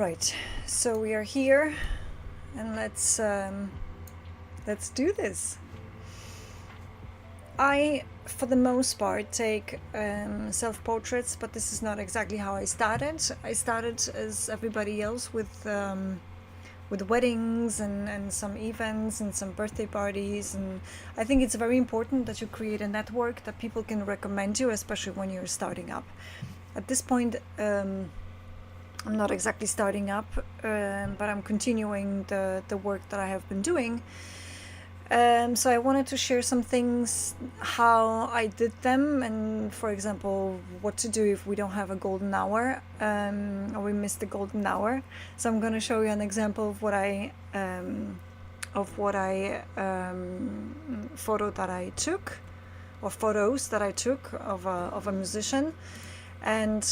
right, so we are here, and let's do this. I, for the most part, take self-portraits, but this is not exactly how I started. I started as everybody else with weddings and some events and some birthday parties, and I think it's very important that you create a network that people can recommend you, especially when you're starting up. At this point, I'm not exactly starting up, but I'm continuing the work that I have been doing. So I wanted to share some things, how I did them, and for example, what to do if we don't have a golden hour, or we miss the golden hour. So I'm going to show you an example of what I photo that I took, or photos that I took of a musician, and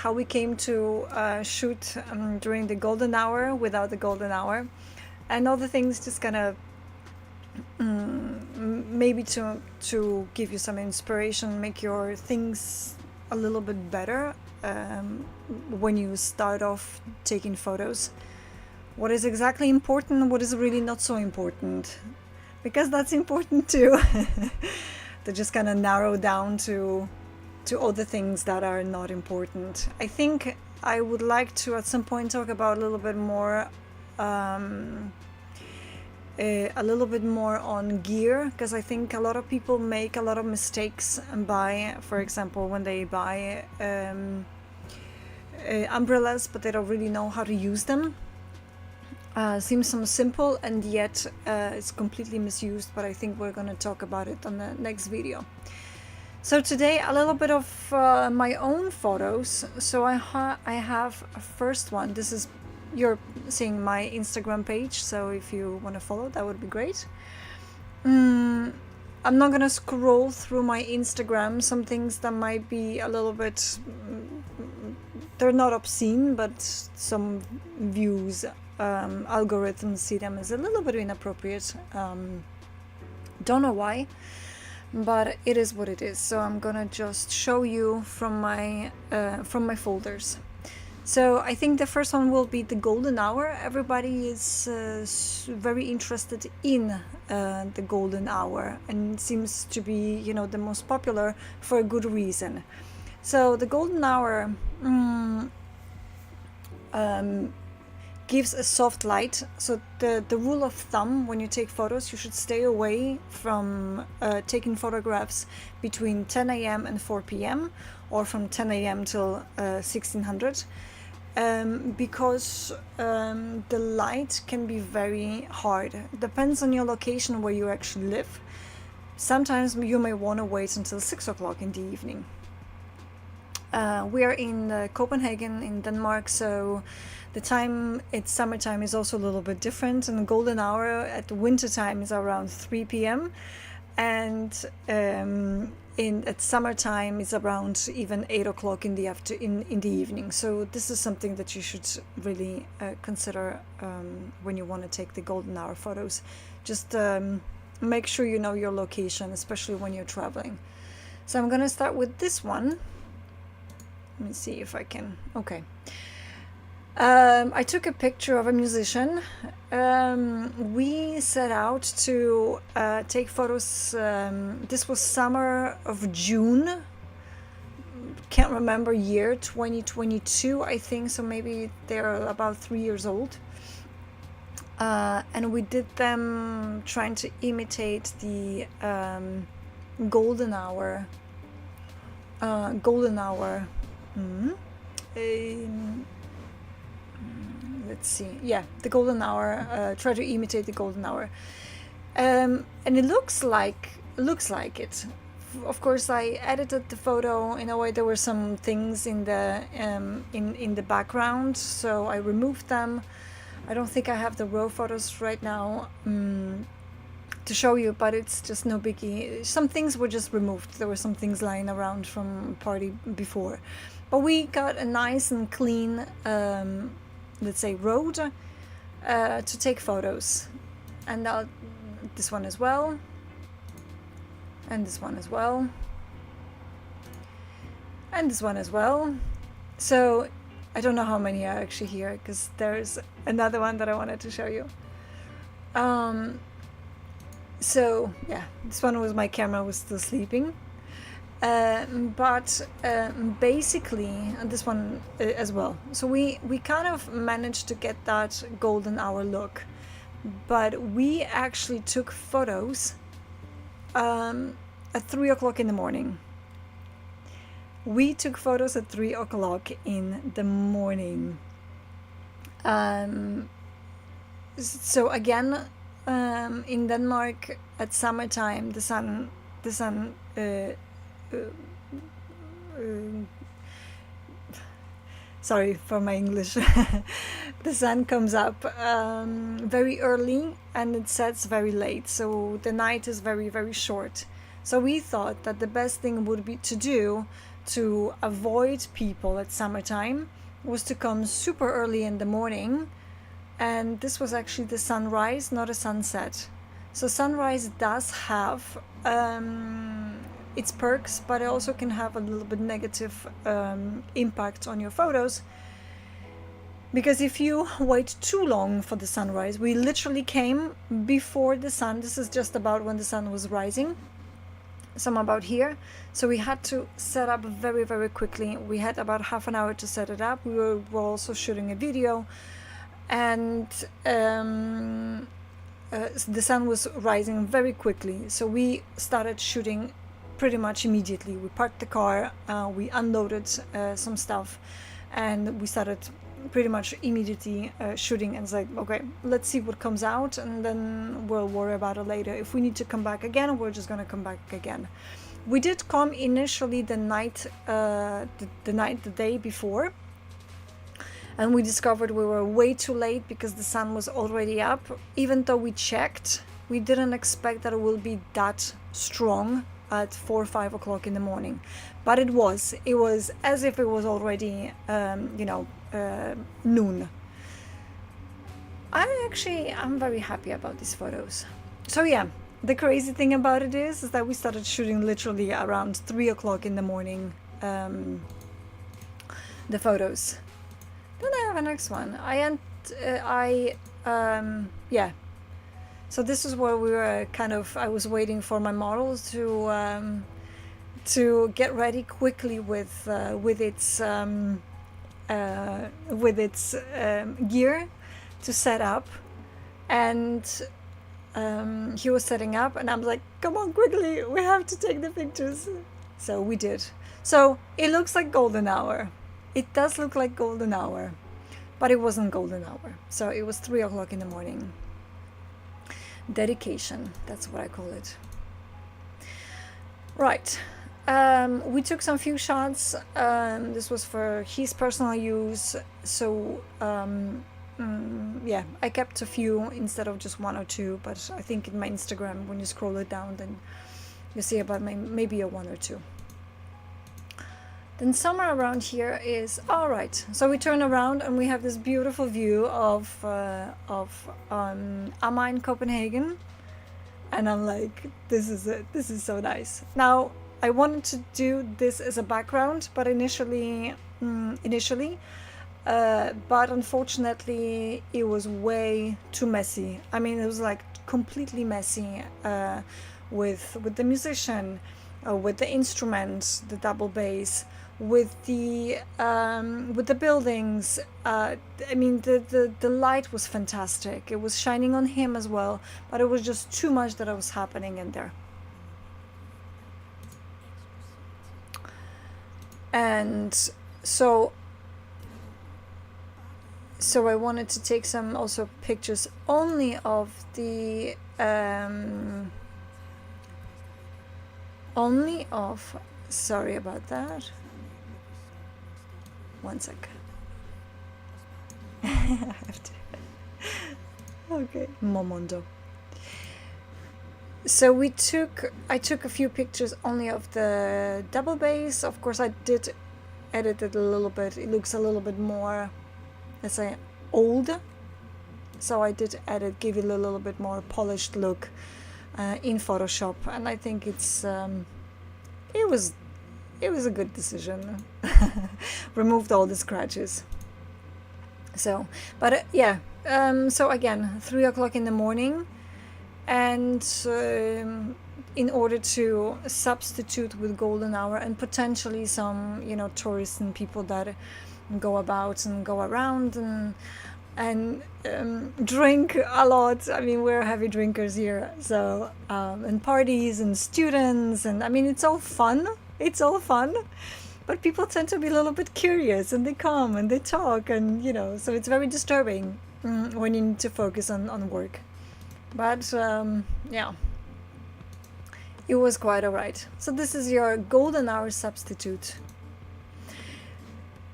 how we came to shoot during the golden hour, without the golden hour, and all the things, just kind of maybe to give you some inspiration, make your things a little bit better when you start off taking photos. What is exactly important, what is really not so important, because that's important too. To just kind of narrow down to all the things that are not important. I think I would like to at some point talk about a little bit more on gear, because I think a lot of people make a lot of mistakes and buy, for example, when they buy umbrellas, but they don't really know how to use them. Seems so simple, and yet it's completely misused, but I think we're going to talk about it on the next video. So today, a little bit of my own photos. So I have a first one. This is, you're seeing my Instagram page, so if you want to follow, that would be great. I'm not gonna scroll through my Instagram. Some things that might be a little bit, they're not obscene, but some views, algorithms see them as a little bit inappropriate. Don't know why, but it is what it is. So I'm gonna just show you from my folders. So I think the first one will be the golden hour. Everybody is very interested in the golden hour, and it seems to be, the most popular for a good reason. So the golden hour gives a soft light. So the rule of thumb when you take photos, you should stay away from taking photographs between 10 a.m. and 4 p.m. or from 10 a.m. till 1600. Because the light can be very hard. Depends on your location where you actually live. Sometimes you may want to wait until 6 o'clock in the evening. We are in Copenhagen in Denmark, so the time, it's summertime, is also a little bit different, and the golden hour at the winter time is around 3 p.m. and at summertime is around even 8 o'clock in the evening. So this is something that you should really consider when you want to take the golden hour photos. Just make sure you know your location, especially when you're traveling. So I'm gonna start with this one. Let me see if I can. Okay. I took a picture of a musician. We set out to take photos. This was summer of June. Can't remember year, 2022, I think. So maybe they're about 3 years old. And we did them trying to imitate the golden hour. Let's see. Yeah, the golden hour. Try to imitate the golden hour, and it looks like it. Of course, I edited the photo in a way. There were some things in the in the background, so I removed them. I don't think I have the raw photos right now to show you, but it's just no biggie. Some things were just removed. There were some things lying around from party before, but we got a nice and clean, let's say, road to take photos. And this one as well, and this one as well, and this one as well. So I don't know how many are actually here, because there's another one that I wanted to show you. So yeah, this one was my camera was still sleeping. But basically, and this one as well. So we kind of managed to get that golden hour look, but we actually took photos at 3 o'clock in the morning. We took photos at 3 o'clock in the morning. So again, in Denmark at summertime, the sun sorry for my English. The sun comes up very early and it sets very late, so the night is very, very short. So we thought that the best thing would be to do to avoid people at summertime was to come super early in the morning, and this was actually the sunrise, not a sunset. So sunrise does have its perks, but it also can have a little bit negative impact on your photos, because if you wait too long for the sunrise, we literally came before the sun. This is just about when the sun was rising, some about here. So we had to set up very, very quickly. We had about half an hour to set it up. We were also shooting a video, and the sun was rising very quickly. So we started shooting pretty much immediately. We parked the car, we unloaded some stuff, and we started pretty much immediately shooting, and it's like, okay, let's see what comes out, and then we'll worry about it later. If we need to come back again, we're just gonna come back again. We did come initially the day before, and we discovered we were way too late because the sun was already up. Even though we checked, we didn't expect that it will be that strong at 4 or 5 o'clock in the morning, but it was as if it was already noon. I'm very happy about these photos. So yeah, the crazy thing about it is that we started shooting literally around 3 o'clock in the morning, the photos. Then I have a next one. So this is where we were I was waiting for my model to get ready quickly with its gear to set up, and he was setting up, and I'm like, come on, quickly, we have to take the pictures. So we did. So it looks like golden hour. It does look like golden hour, but it wasn't golden hour. So it was 3 o'clock in the morning. Dedication, that's what I call it. Right. We took some few shots. This was for his personal use. So yeah, I kept a few instead of just 1 or 2, but I think in my Instagram, when you scroll it down, then you see about maybe a 1 or 2. Then somewhere around here is, all right, so we turn around and we have this beautiful view of Amager in Copenhagen, and I'm like, this is it, this is so nice. Now I wanted to do this as a background, but initially, but unfortunately it was way too messy. I mean, it was like completely messy with the musician, with the instruments, the double bass, with the buildings. I mean, the light was fantastic. It was shining on him as well, but it was just too much that was happening in there. And so I wanted to take some also pictures only of the sorry about that, 1 sec. I have to okay, Momondo. So I took a few pictures only of the double bass. Of course, I did edit it a little bit. It looks a little bit more, let's say, old. So I did edit, give it a little bit more polished look in Photoshop, and I think it was a good decision. Removed all the scratches. So, but yeah. So again, 3 o'clock in the morning, and in order to substitute with golden hour and potentially some, tourists and people that go about and go around and drink a lot. I mean, we're heavy drinkers here, so and parties and students, and I mean, it's all fun. It's all fun, but people tend to be a little bit curious, and they come and they talk, and so it's very disturbing when you need to focus on work. But yeah, it was quite alright. So this is your golden hour substitute.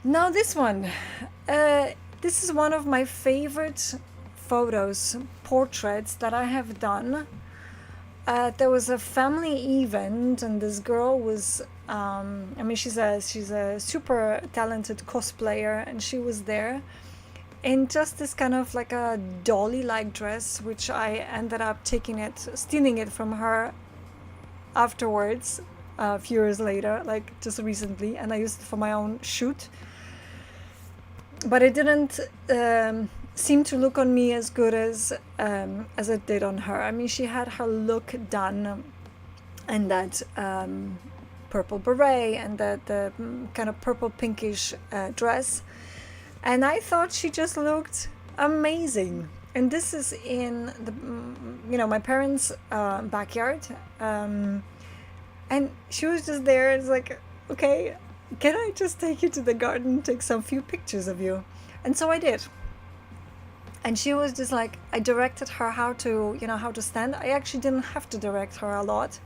Now this one. This is one of my favorite photos, portraits that I have done. There was a family event, and this girl was, she's a super talented cosplayer, and she was there in just this kind of like a dolly-like dress, which I ended up stealing it from her afterwards, a few years later, like just recently, and I used it for my own shoot. But it didn't seem to look on me as good as it did on her. I mean, she had her look done, and that purple beret and the kind of purple pinkish dress, and I thought she just looked amazing. And this is in the my parents' backyard, and she was just there. It's like, okay, can I just take you to the garden, take some few pictures of you? And so I did. And she was just like, I directed her how to stand. I actually didn't have to direct her a lot,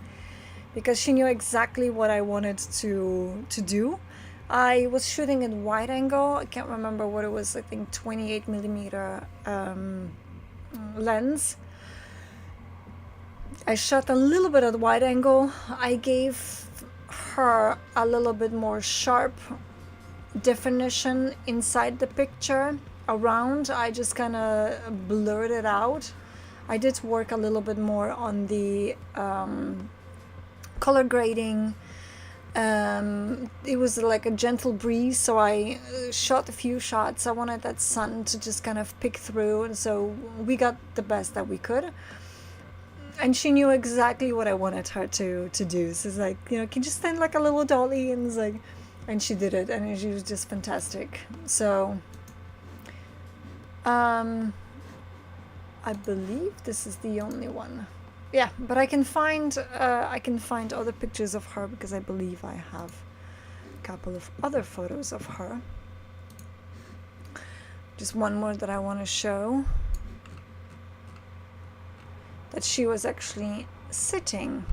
because she knew exactly what I wanted to do. I was shooting at wide angle. I can't remember what it was. I think 28 millimeter lens. I shot a little bit at wide angle. I gave her a little bit more sharp definition inside the picture. Around, I just kind of blurred it out. I did work a little bit more on the color grading. It was like a gentle breeze, so I shot a few shots. I wanted that sun to just kind of pick through, and so we got the best that we could. And she knew exactly what I wanted her to do. So it's like, can you just stand like a little dolly? And it's like, and she did it, and she was just fantastic. So I believe this is the only one. Yeah, but I can find other pictures of her, because I believe I have a couple of other photos of her. Just one more that I want to show. That she was actually sitting.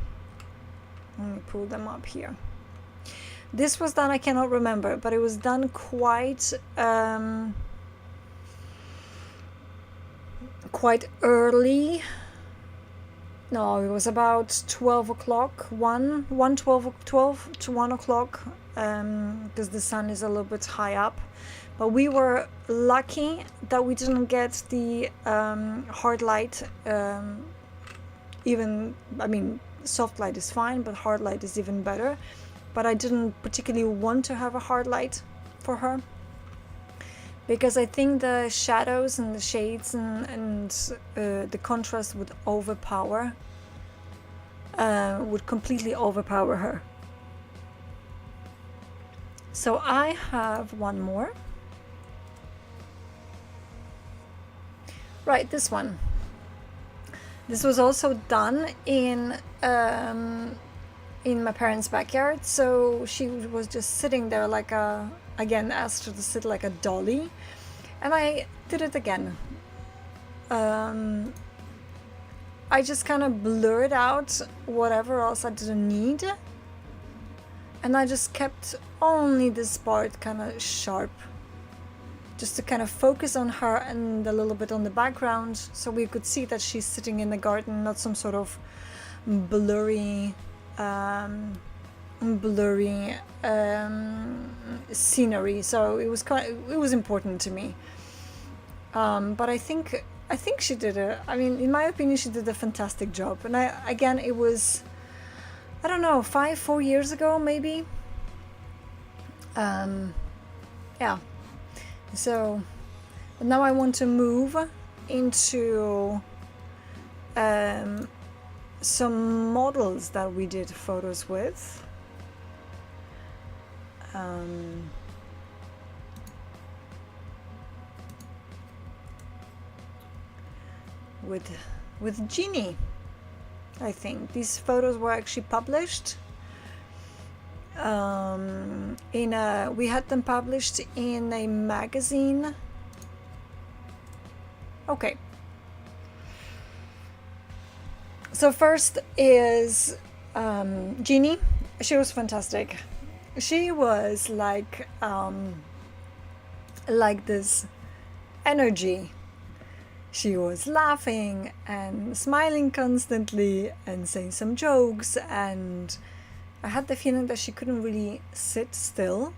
Let me pull them up here. This was done, I cannot remember, but it was done quite early. No, it was about 12 o'clock, 12 to 1 o'clock, because the sun is a little bit high up. But we were lucky that we didn't get the hard light. Soft light is fine, but hard light is even better. But I didn't particularly want to have a hard light for her, because I think the shadows and the shades and the contrast would completely overpower her. So I have one more. Right, this one. This was also done in my parents' backyard. So she was just sitting there like asked her to sit like a dolly, and I did it again. I just kind of blurred out whatever else I didn't need, and I just kept only this part kind of sharp, just to kind of focus on her and a little bit on the background, so we could see that she's sitting in the garden, not some sort of blurry scenery. So it was important to me. But I think she did in my opinion, she did a fantastic job. And it was, I don't know, 4 years ago maybe. Yeah. So Now I want to move into some models that we did photos with. With Jeannie, I think these photos were actually published. We had them published in a magazine. Okay. So first is Jeannie. She was fantastic. She was like this energy. She was laughing and smiling constantly and saying some jokes, and I had the feeling that she couldn't really sit still.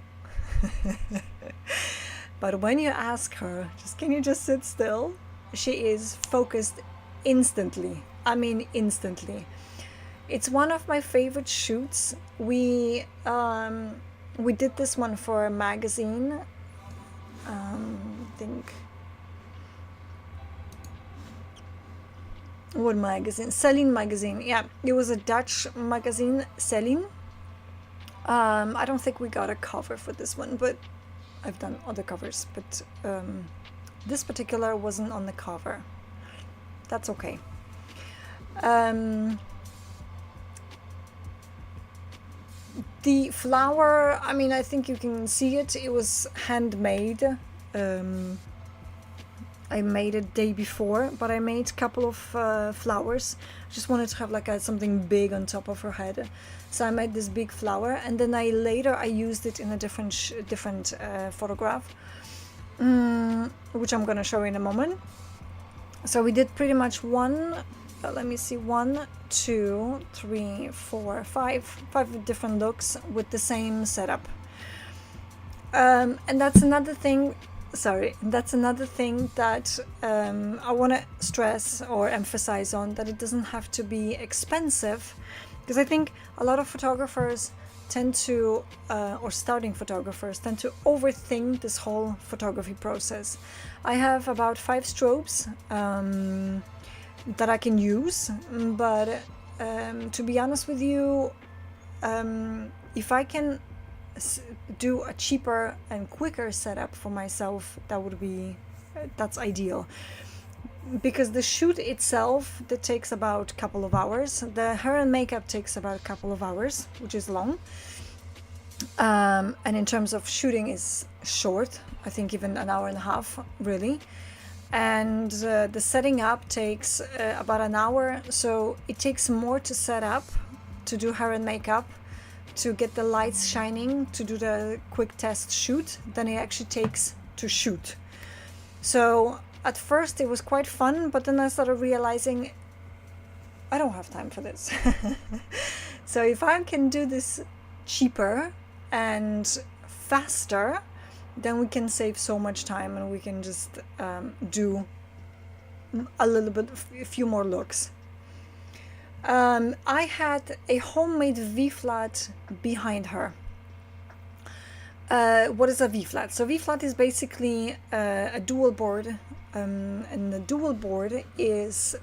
But when you ask her, can you just sit still? She is focused instantly. I mean, instantly. It's one of my favorite shoots. We did this one for a magazine. I think. What magazine? Celine magazine. Yeah, it was a Dutch magazine, Celine. I don't think we got a cover for this one, but I've done other covers. But this particular wasn't on the cover. That's okay. The flower, I mean, I think you can see it. It was handmade. I made it day before, but I made a couple of flowers. I just wanted to have like something big on top of her head, so I made this big flower, and then I used it in a different photograph, which I'm gonna show in a moment. So we did pretty much let me see, 1, 2, 3, 4, 5 different looks with the same setup. And that's another thing. That's another thing that I want to stress or emphasize on, that it doesn't have to be expensive, because I think a lot of photographers tend to, or starting photographers tend to overthink this whole photography process. I have about 5 strobes that I can use, but to be honest with you, if I can do a cheaper and quicker setup for myself, that's ideal, because the shoot itself, that takes about a couple of hours. The hair and makeup takes about a couple of hours, which is long, and in terms of shooting is short. I think even an hour and a half, really. And the setting up takes about an hour, so it takes more to set up, to do hair and makeup, to get the lights shining, to do the quick test shoot, than it actually takes to shoot. So at first it was quite fun, but then I started realizing I don't have time for this. So if I can do this cheaper and faster, then we can save so much time, and we can just do a few more looks. I had a homemade V-flat behind her. What is a V-flat? So V-flat is basically a dual board, and the dual board is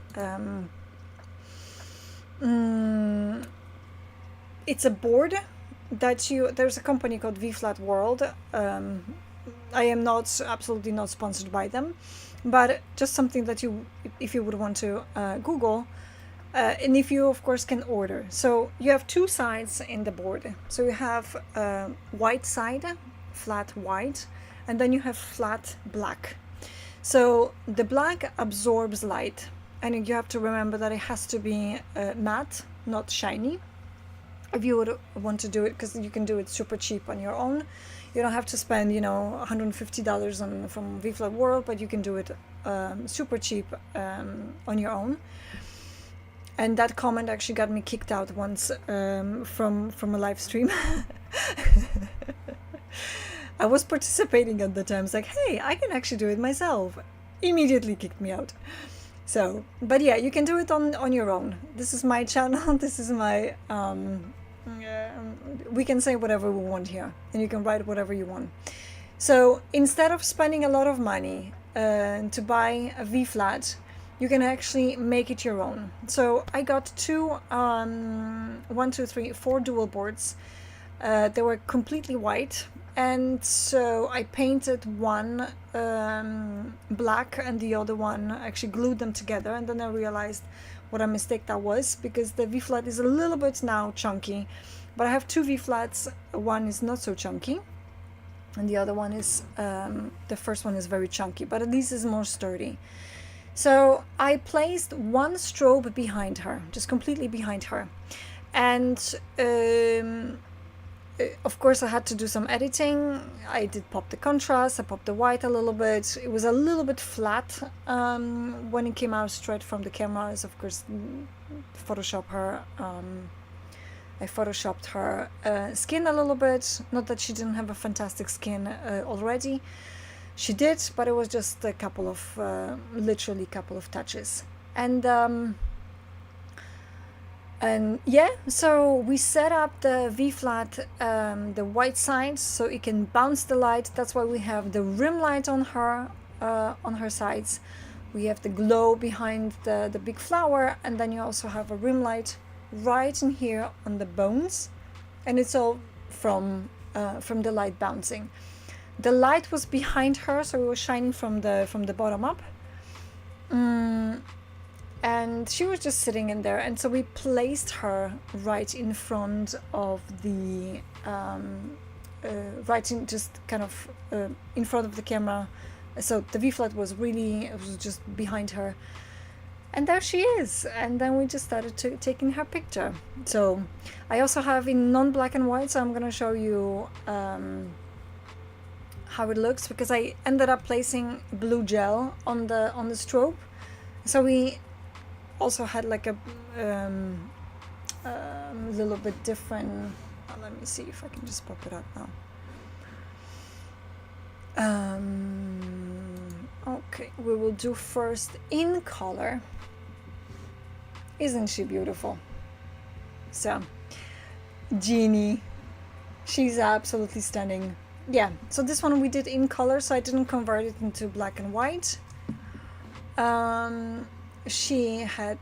it's a board that there's a company called V-Flat World. I am absolutely not sponsored by them, but just something that if you would want to Google. And if you, of course, can order. So you have 2 sides in the board. So you have white side, flat white, and then you have flat black. So the black absorbs light, and you have to remember that it has to be matte, not shiny, if you would want to do it, because you can do it super cheap on your own. You don't have to spend, $150 from V-Flat World, but you can do it super cheap on your own. And that comment actually got me kicked out once from a live stream. I was participating at the time. I was like, hey, I can actually do it myself. Immediately kicked me out. So, but yeah, you can do it on your own. This is my channel. This is my... we can say whatever we want here. And you can write whatever you want. So instead of spending a lot of money to buy a V-flat, you can actually make it your own. So I got four dual boards. They were completely white, and so I painted one black and the other one, actually glued them together, and then I realized what a mistake that was, because the V-flat is a little bit now chunky, but I have two V-flats. One is not so chunky, and the other one is, the first one is very chunky, but at least it's more sturdy. So I placed one strobe behind her, just completely behind her, and of course I had to do some editing. I did pop the contrast, I popped the white a little bit. It was a little bit flat when it came out straight from the camera. Of course, Photoshop her. I photoshopped her skin a little bit. Not that she didn't have a fantastic skin already. She did, but it was just a couple of, literally a couple of touches. And yeah, so we set up the V-flat, the white side, so it can bounce the light. That's why we have the rim light on her sides. We have the glow behind the big flower, and then you also have a rim light right in here on the bones, and it's all from the light bouncing. The light was behind her, so it was shining from the bottom up. And she was just sitting in there, and so we placed her right in front of the in front of the camera. So the V-flat was just behind her, and there she is. And then we just started taking her picture. So I also have in non-black and white, so I'm gonna show you how it looks, because I ended up placing blue gel on the strobe. So we also had like a little bit different. Let me see if I can just pop it up now. Okay, we will do first in color. Isn't she beautiful? So, Jeannie, she's absolutely stunning. Yeah, so this one we did in color, so I didn't convert it into black and white. She had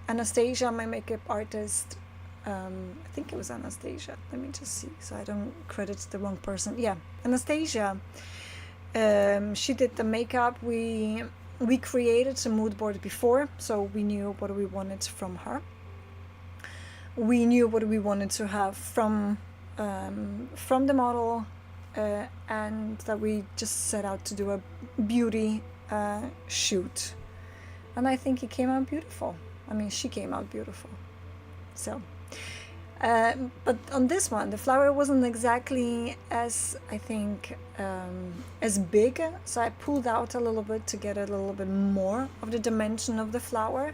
Anastasia, my makeup artist. I think it was Anastasia. Let me just see, so I don't credit the wrong person. Yeah, Anastasia. She did the makeup. We created a mood board before, so we knew what we wanted from her. We knew what we wanted to have from the model, and that we just set out to do a beauty shoot. And I think it came out beautiful. I mean, she came out beautiful. So, but on this one, the flower wasn't exactly as, I think, as big. So I pulled out a little bit to get a little bit more of the dimension of the flower.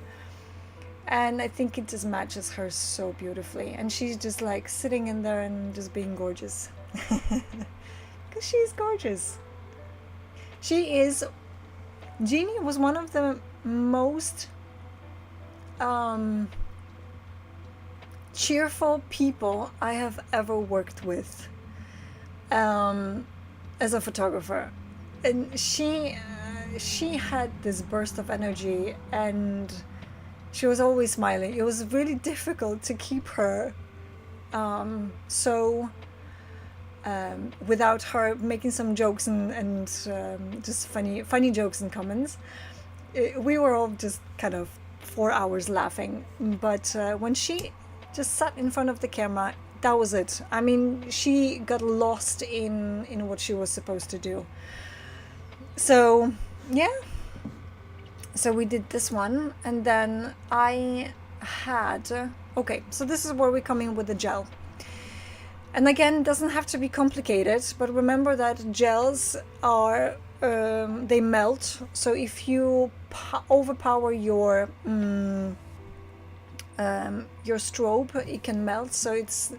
And I think it just matches her so beautifully. And she's just like sitting in there and just being gorgeous. Because she's gorgeous. Jeannie was one of the most cheerful people I have ever worked with as a photographer, and she had this burst of energy, and she was always smiling. It was really difficult to keep her without her making some jokes and just funny jokes and comments. We were all just kind of 4 hours laughing, but when she just sat in front of the camera, that was it. I mean, she got lost in what she was supposed to do. So yeah, so we did this one, and then I had, okay, so this is where we come in with the gel. And again, it doesn't have to be complicated, but remember that gels are they melt. So if you overpower your strobe, it can melt. So it's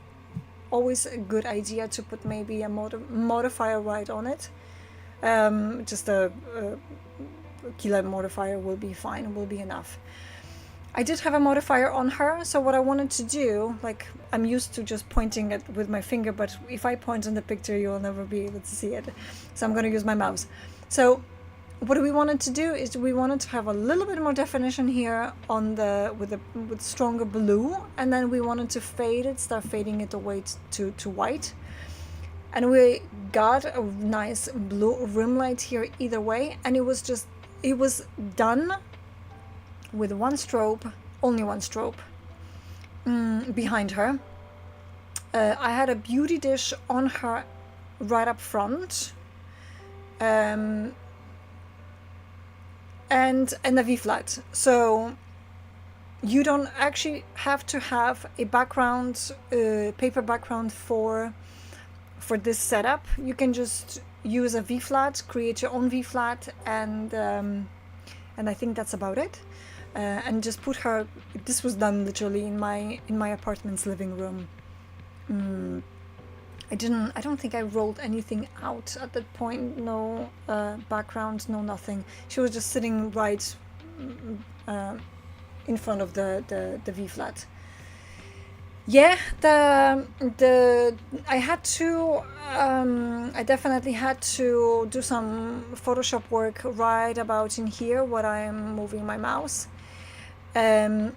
always a good idea to put maybe a modifier right on it. Just a key modifier will be fine, will be enough. I did have a modifier on her, so what I wanted to do, like, I'm used to just pointing it with my finger, but if I point in the picture, you'll never be able to see it. So I'm going to use my mouse. So what we wanted to do is we wanted to have a little bit more definition here on the with stronger blue, and then we wanted to start fading it away to white. And we got a nice blue rim light here either way, and it was done with one strobe, only one strobe behind her. I had a beauty dish on her right up front, and a V-flat. So you don't actually have to have a background, paper background for this setup. You can just use a V-flat, create your own V-flat, and I think that's about it. And just put her. This was done literally in my apartment's living room. I don't think I rolled anything out at that point. No background, no nothing. She was just sitting right in front of the V-flat. Yeah, I definitely had to do some Photoshop work right about in here when I'm moving my mouse. The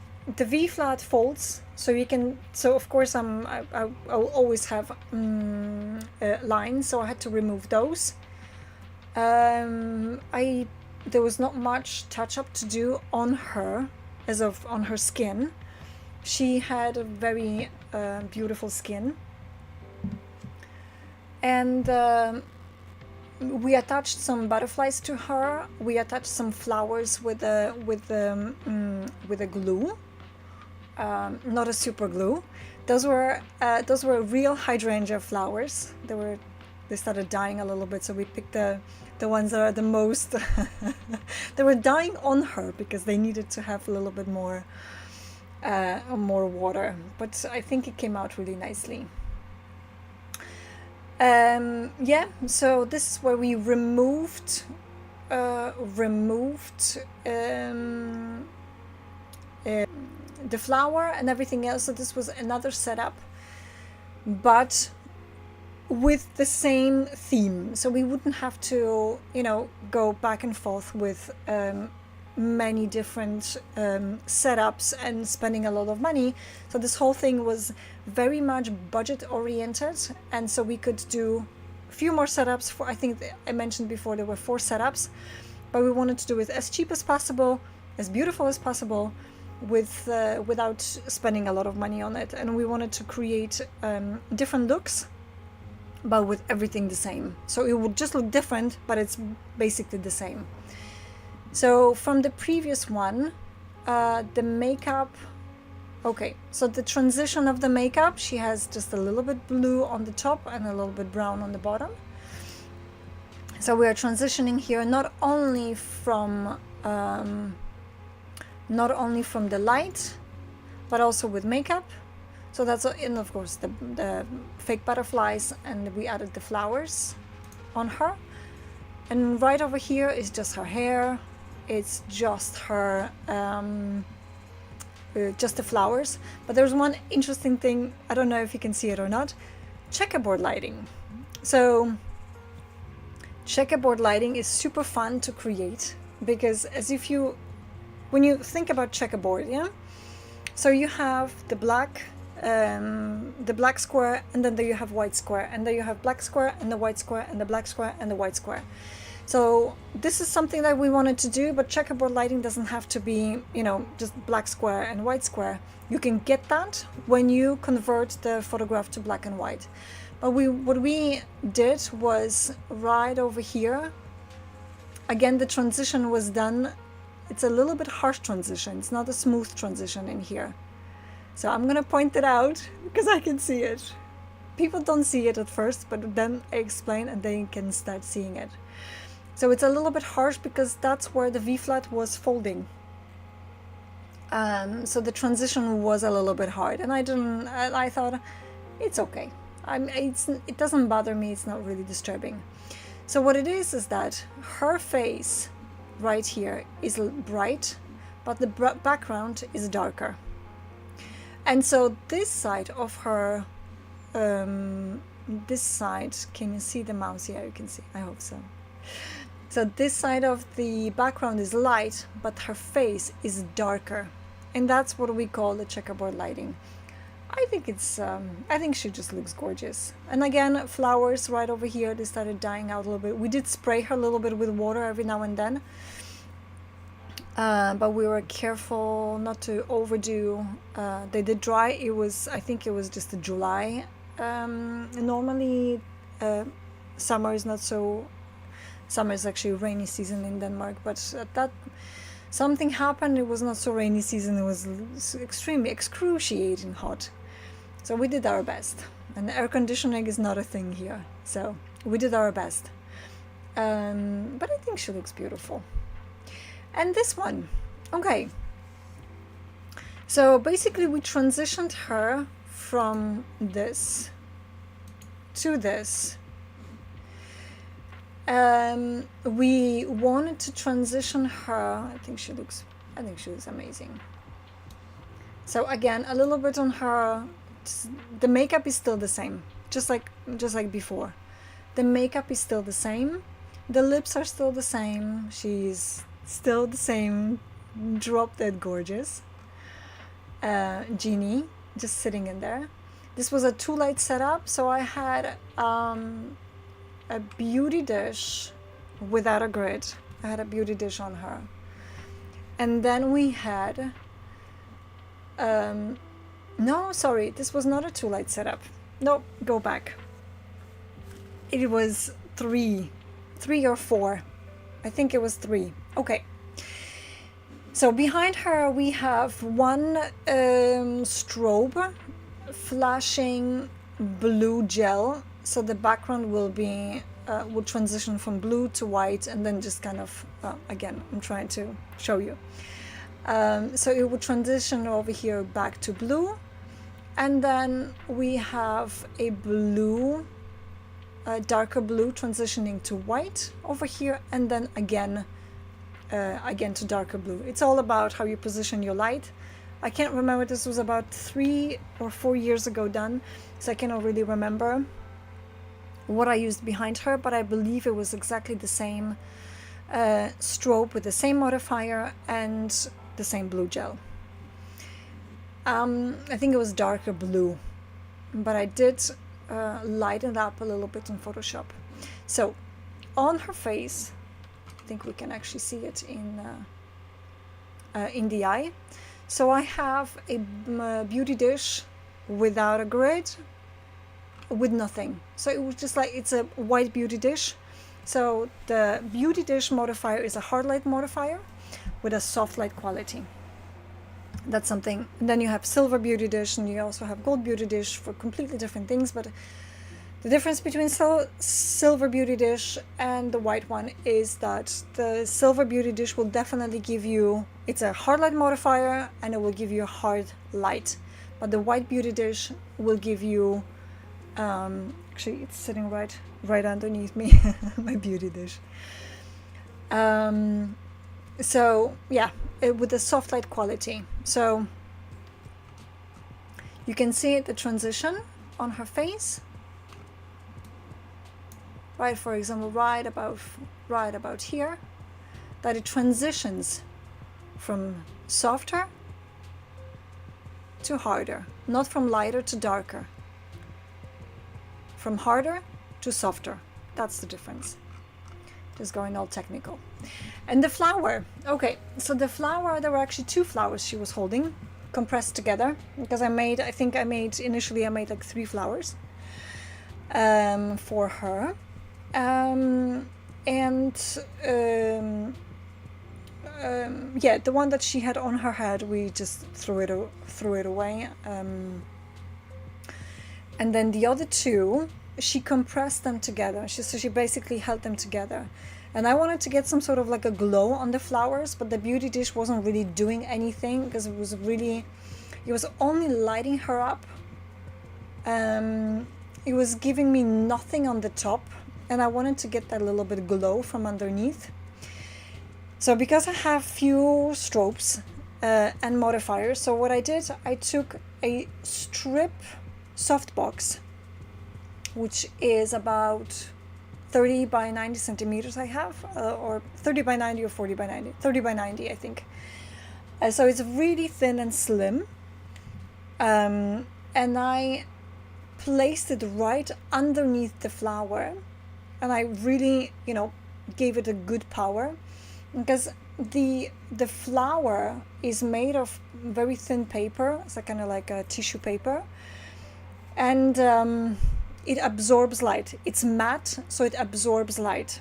V-flat folds, so you can. So of course I'll always have lines, so I had to remove those. There was not much touch-up to do on her, on her skin. She had a very beautiful skin, and we attached some butterflies to her. We attached some flowers with a glue, not a super glue. Those were real hydrangea flowers. They started dying a little bit, so we picked the ones that are the most. They were dying on her because they needed to have a little bit more water, but I think it came out really nicely. Yeah, so this is where we removed the flower and everything else. So this was another setup, but with the same theme. So we wouldn't have to, go back and forth with many different setups and spending a lot of money. So this whole thing was very much budget oriented, and so we could do a few more setups. I think I mentioned before there were 4 setups, but we wanted to do it as cheap as possible, as beautiful as possible, without spending a lot of money on it. And we wanted to create different looks, but with everything the same. So it would just look different, but it's basically the same. So from the previous one, the makeup, okay, so the transition of the makeup, she has just a little bit blue on the top and a little bit brown on the bottom. So we are transitioning here not only from the light, but also with makeup. So that's, and of course the fake butterflies, and we added the flowers on her. And right over here is just her hair. It's just her, just the flowers. But there's one interesting thing, I don't know if you can see it or not, checkerboard lighting. So checkerboard lighting is super fun to create, because when you think about checkerboard, yeah? So you have the black square, and then there you have white square, and then you have black square and the white square and the black square and the white square. So this is something that we wanted to do, but checkerboard lighting doesn't have to be, just black square and white square. You can get that when you convert the photograph to black and white. But what we did was right over here. Again, the transition was done. It's a little bit harsh transition. It's not a smooth transition in here. So I'm gonna point it out because I can see it. People don't see it at first, but then I explain and they can start seeing it. So it's a little bit harsh because that's where the V-flat was folding. So the transition was a little bit hard, and I thought, it's okay. It doesn't bother me, it's not really disturbing. So what it is that her face right here is bright, but the background is darker. And so this side of her, this side, can you see the mouse? Yeah, you can see, I hope so. So this side of the background is light, but her face is darker. And that's what we call the checkerboard lighting. I think she just looks gorgeous. And again, flowers right over here, they started dying out a little bit. We did spray her a little bit with water every now and then. But we were careful not to overdo. They did dry. I think it was just July. Normally, summer is not so. Summer is actually rainy season in Denmark, but that something happened. It was not so rainy season. It was extremely excruciating hot. So we did our best. And air conditioning is not a thing here. So we did our best. But I think she looks beautiful. And this one, okay. So basically we transitioned her from this to this. We wanted to transition her. I think she looks amazing. So again, a little bit on her. The makeup is still the same, just like before. The makeup is still the same. The lips are still the same. She's still the same, drop dead gorgeous genie just sitting in there. This was a 2-light setup, so I had a beauty dish without a grid. I had a beauty dish on her, and then we had no, sorry, this was not a 2-light setup. No, go back. It was 3 or 4. I think it was 3. Okay. So behind her we have one strobe flashing blue gel. So the background will transition from blue to white, and then just kind of again, I'm trying to show you. So it would transition over here back to blue, and then we have a blue, darker blue transitioning to white over here, and then again to darker blue. It's all about how you position your light. I can't remember, this was about 3 or 4 years ago done, so I cannot really remember what I used behind her, but I believe it was exactly the same strobe with the same modifier and the same blue gel. I think it was darker blue, but I did lighten it up a little bit in Photoshop. So on her face, I think we can actually see it in the eye. So I have a beauty dish without a grid, with nothing. So it was just like, it's a white beauty dish. So the beauty dish modifier is a hard light modifier with a soft light quality. That's something. And then you have silver beauty dish, and you also have gold beauty dish for completely different things. But the difference between silver beauty dish and the white one is that the silver beauty dish will definitely give you, it's a hard light modifier, and it will give you a hard light. But the white beauty dish will give you, actually it's sitting right underneath me, my beauty dish. So yeah, with the soft light quality. So you can see the transition on her face. Right, for example, right about here, that it transitions from softer to harder, not from lighter to darker, from harder to softer. That's the difference. Just going all technical. And the flower, okay, so the flower, there were actually 2 flowers she was holding, compressed together, because initially I made like 3 flowers for her. Yeah, the one that she had on her head, we just threw it away. And then the other 2, she compressed them together. She basically held them together. And I wanted to get some sort of like a glow on the flowers, but the beauty dish wasn't really doing anything, because it was only lighting her up. It was giving me nothing on the top, and I wanted to get that little bit of glow from underneath. So because I have few strobes and modifiers, so what I did, I took a strip softbox, which is about 30 by 90 centimeters I have, or 30 by 90 or 40 by 90, 30 by 90 I think. So it's really thin and slim, and I placed it right underneath the flower, and I really, you know, gave it a good power, because the flower is made of very thin paper. It's kind of like a tissue paper, and it absorbs light. It's matte, so it absorbs light.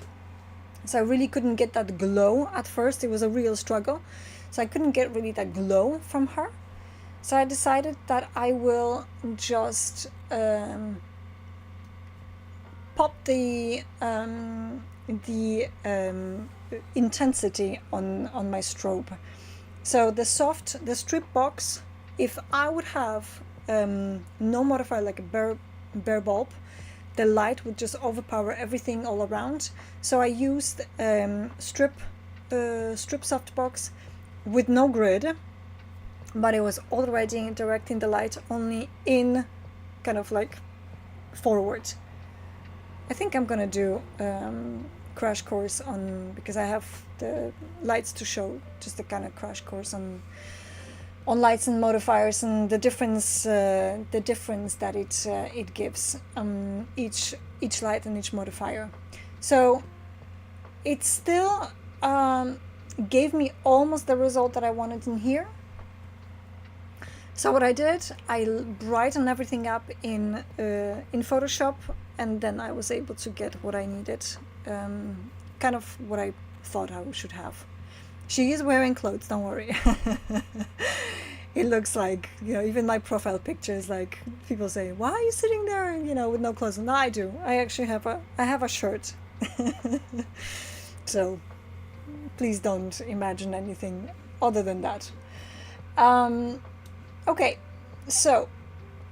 So I really couldn't get that glow at first. It was a real struggle. So I couldn't get really that glow from her. So I decided that I will just pop the intensity on my strobe. So the strip box, if I would have no modifier, like a bare bulb, the light would just overpower everything all around. So I used strip softbox with no grid, but it was already directing the light only in kind of like forward. I think I'm gonna do crash course on, because I have the lights to show, just a kind of crash course on lights and modifiers, and the difference that it gives each light and each modifier. So it still gave me almost the result that I wanted in here. So what I did, I brightened everything up in Photoshop, and then I was able to get what I needed, kind of what I thought I should have. She is wearing clothes, don't worry. It looks like, you know, even my profile picture is like, people say, why are you sitting there, you know, with no clothes? No, I do. I actually have a shirt. So please don't imagine anything other than that. Okay, so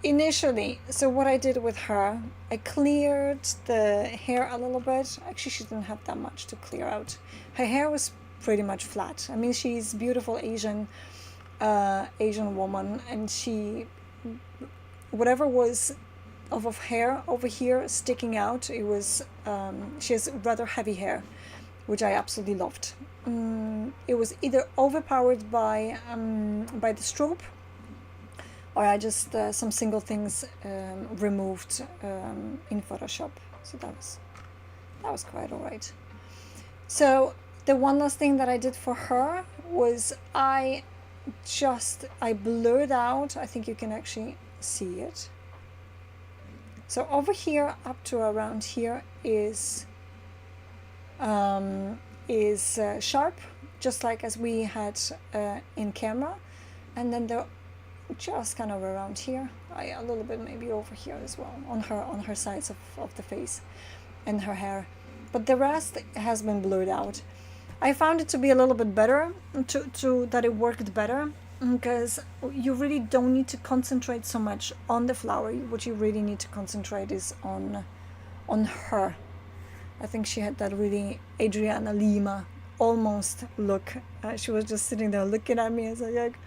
initially, so what I did with her, I cleared the hair a little bit. Actually, she didn't have that much to clear out. Her hair was pretty much flat. I mean, she's beautiful Asian woman, and she, whatever was of hair over here sticking out, it was, she has rather heavy hair, which I absolutely loved. It was either overpowered by the strobe, or I just some single things removed in Photoshop. So that was quite alright. So the one last thing that I did for her was I blurred out, I think you can actually see it. So over here up to around here is sharp, just like as we had in camera, and then the just kind of around here, a little bit maybe over here as well, on her sides of the face and her hair, but the rest has been blurred out. I found it to be a little bit better, that it worked better, because you really don't need to concentrate so much on the flower. What you really need to concentrate is on her. I think she had that really Adriana Lima almost look. She was just sitting there looking at me as like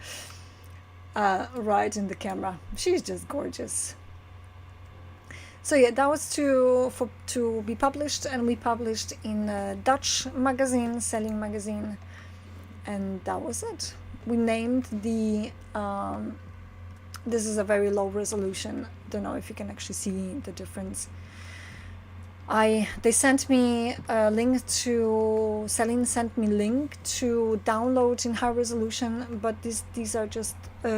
right in the camera. She's just gorgeous. So yeah, that was to be published, and we published in a Dutch magazine, Selling magazine, and that was it. We named the this is a very low resolution. Don't know if you can actually see the difference. They sent me a link to, Celine sent me link to download in high resolution, but these are just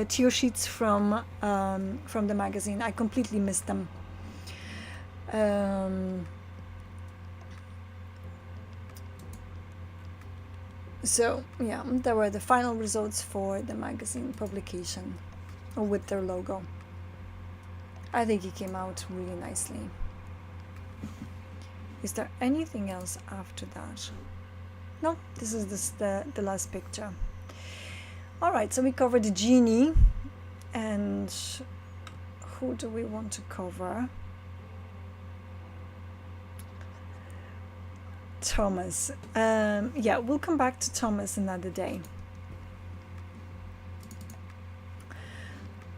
tear sheets from the magazine. I completely missed them. So yeah, there were the final results for the magazine publication with their logo. I think it came out really nicely. Is there anything else after that? No, this is the last picture. All right, so we covered the genie, and who do we want to cover? Thomas. Yeah, we'll come back to Thomas another day.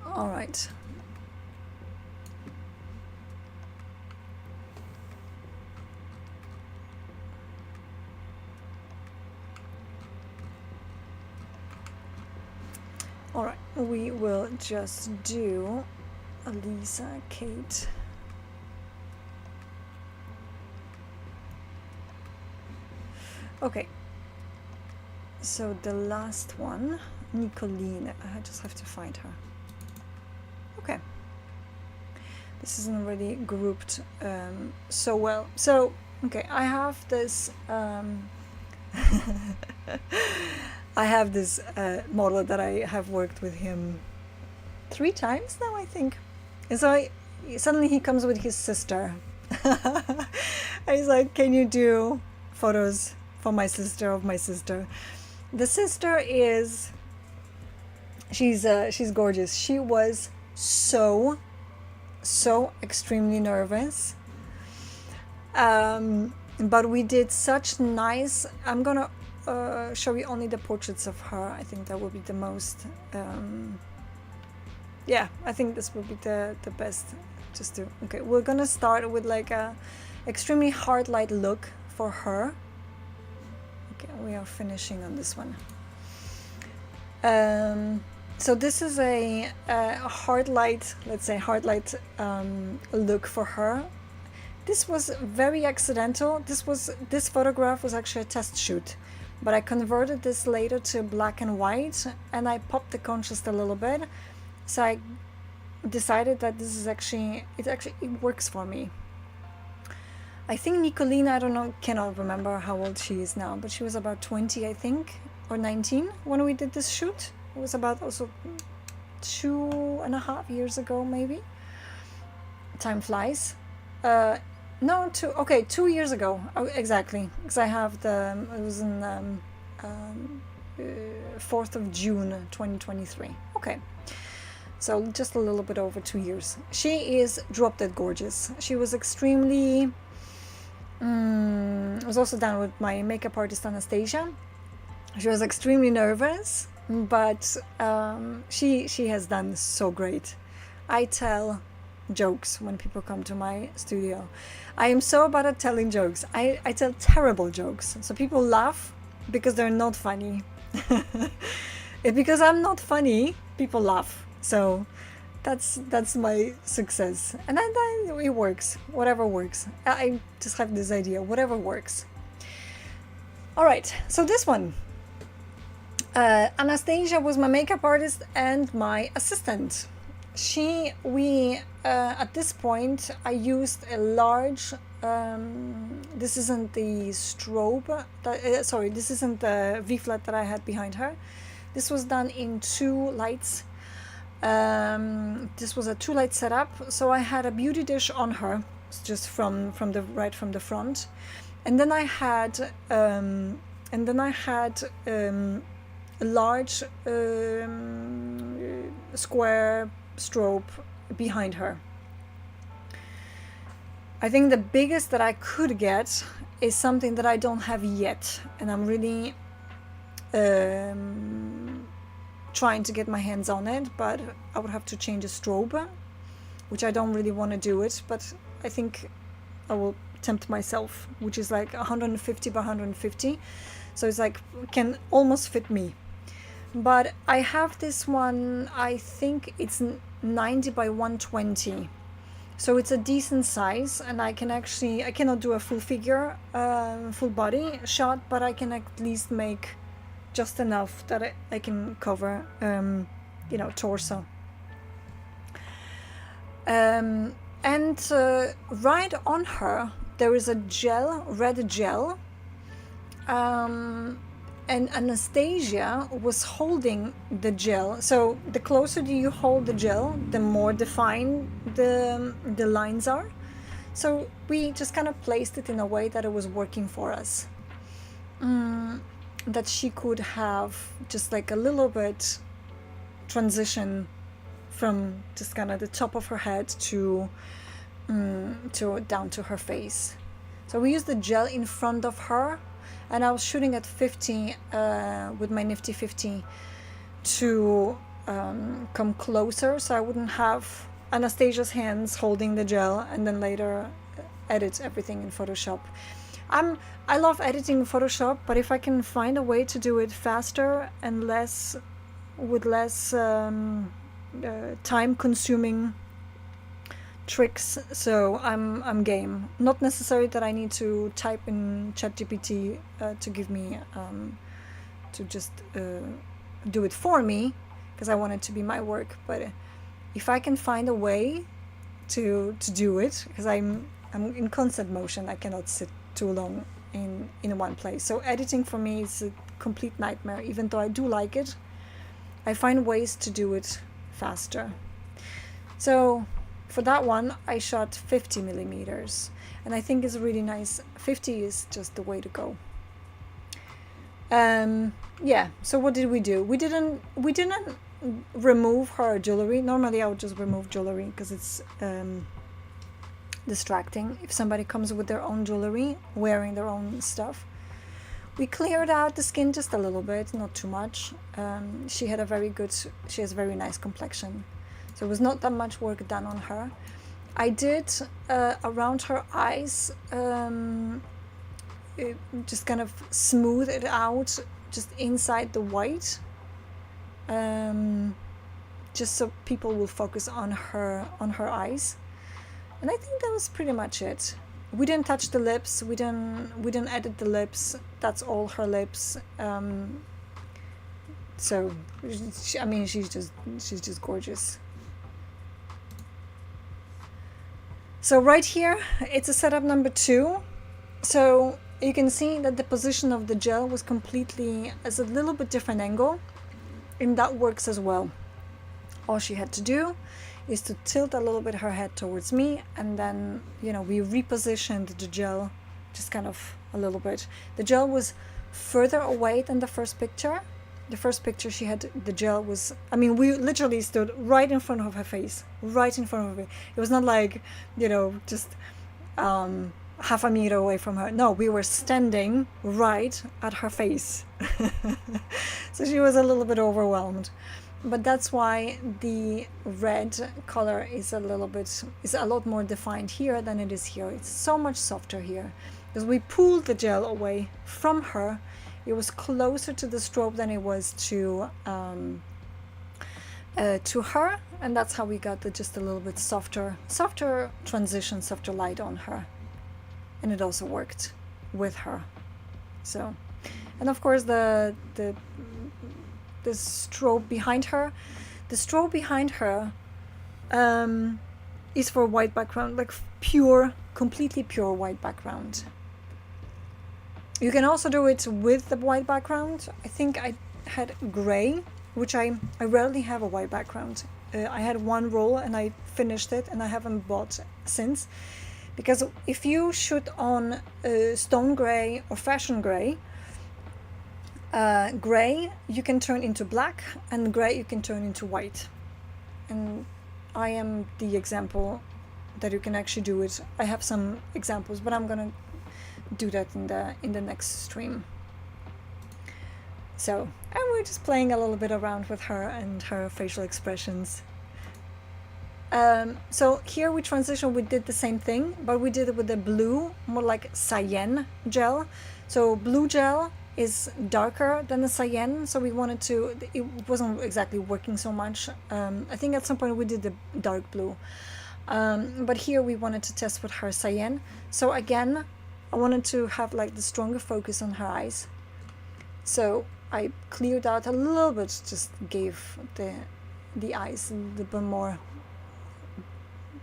All right. All right, we will just do Lisa, Kate. Okay, so the last one, Nicoline. I just have to find her. Okay, this isn't really grouped so well. So, okay, I have this I have this model that I have worked with him 3 times now, I think. And so suddenly he comes with his sister. He's like, can you do photos for my sister, of my sister? The sister is, she's gorgeous. She was so extremely nervous. But we did such nice, I'm gonna show you only the portraits of her. I think that will be the most, yeah, I think this will be the best. Just to, okay, we're gonna start with like a extremely hard light look for her. Okay, we are finishing on this one. So this is a hard light, let's say hard light look for her. This was very accidental. This photograph was actually a test shoot, but I converted this later to black and white, and I popped the contrast a little bit. So I decided that this is actually it works for me. I think Nicolina, I don't know, cannot remember how old she is now, but she was about 20, I think, or 19 when we did this shoot. It was about also 2.5 years ago, maybe. Time flies. No, 2 years ago, exactly, because I have it was in 4th of June 2023. Okay, so just a little bit over 2 years. She is drop dead gorgeous. She was extremely, I was also done with my makeup artist Anastasia. She was extremely nervous, but she has done so great. I tell jokes when people come to my studio. I am so bad at telling jokes. I tell terrible jokes. So people laugh because they're not funny. Because I'm not funny, people laugh. So that's my success. And then it works. Whatever works. I just have this idea. Whatever works. All right. So this one. Anastasia was my makeup artist and my assistant. At this point, I used a large, this isn't the strobe, this isn't the V-flat that I had behind her. This was done in 2 lights. This was a 2-light setup, so I had a beauty dish on her, just from the front. And then I had, a large square strobe behind her. I think the biggest that I could get is something that I don't have yet, and I'm really trying to get my hands on it, but I would have to change a strobe, which I don't really want to do it, but I think I will tempt myself, which is like 150 by 150, so it's like can almost fit me. But I have this one, I think it's 90 by 120. So it's a decent size, and I cannot do a full figure, full body shot, but I can at least make just enough that I can cover, torso. And right on her, there is a red gel, and Anastasia was holding the gel. So the closer you hold the gel, the more defined the lines are. So we just kind of placed it in a way that it was working for us. That she could have just like a little bit transition from just kind of the top of her head to down to her face. So we used the gel in front of her, and I was shooting at 50 with my Nifty 50 to come closer, so I wouldn't have Anastasia's hands holding the gel and then later edit everything in Photoshop. I love editing in Photoshop, but if I can find a way to do it faster and less time consuming tricks. So I'm game. Not necessarily that I need to type in ChatGPT to give me to just do it for me, because I want it to be my work. But if I can find a way to do it, because I'm in constant motion, I cannot sit too long in one place. So editing for me is a complete nightmare. Even though I do like it, I find ways to do it faster. So for that one, I shot 50 millimeters, and I think it's really nice. 50 is just the way to go. Yeah. So what did we do? We didn't remove her jewelry. Normally, I would just remove jewelry because it's distracting if somebody comes with their own jewelry, wearing their own stuff. We cleared out the skin just a little bit, not too much. She has a very nice complexion. So it was not that much work done on her. I did around her eyes, just kind of smooth it out, just inside the white, just so people will focus on her eyes. And I think that was pretty much it. We didn't touch the lips. We didn't edit the lips. That's all her lips. So, I mean, she's just gorgeous. So right here, it's a setup number 2. So you can see that the position of the gel was completely as a little bit different angle, and that works as well. All she had to do is to tilt a little bit her head towards me, and then, we repositioned the gel just kind of a little bit. The gel was further away than the first picture. The first picture she had, the gel was, I mean, we literally stood right in front of her face, right in front of her. It was not like, just half a meter away from her. No, we were standing right at her face. So she was a little bit overwhelmed. But that's why the red color is a lot more defined here than it is here. It's so much softer here because we pulled the gel away from her. It was closer to the strobe than it was to her, and that's how we got just a little bit softer transition, softer light on her, and it also worked with her. So, and of course the strobe behind her. The strobe behind her is for white background, like completely pure white background. You can also do it with the white background. I think I had gray, which I rarely have a white background. I had one roll and I finished it, and I haven't bought since. Because if you shoot on stone gray or fashion gray, gray you can turn into black, and gray you can turn into white. And I am the example that you can actually do it. I have some examples, but I'm gonna do that in the next stream. So, and we're just playing a little bit around with her and her facial expressions. So here we did the same thing, but we did it with the blue, more like cyan gel. So blue gel is darker than the cyan, so we wanted to, it wasn't exactly working so much. I think at some point we did the dark blue, but here we wanted to test with her cyan. So again, I wanted to have like the stronger focus on her eyes, so I cleared out a little bit, just gave the eyes a little bit more,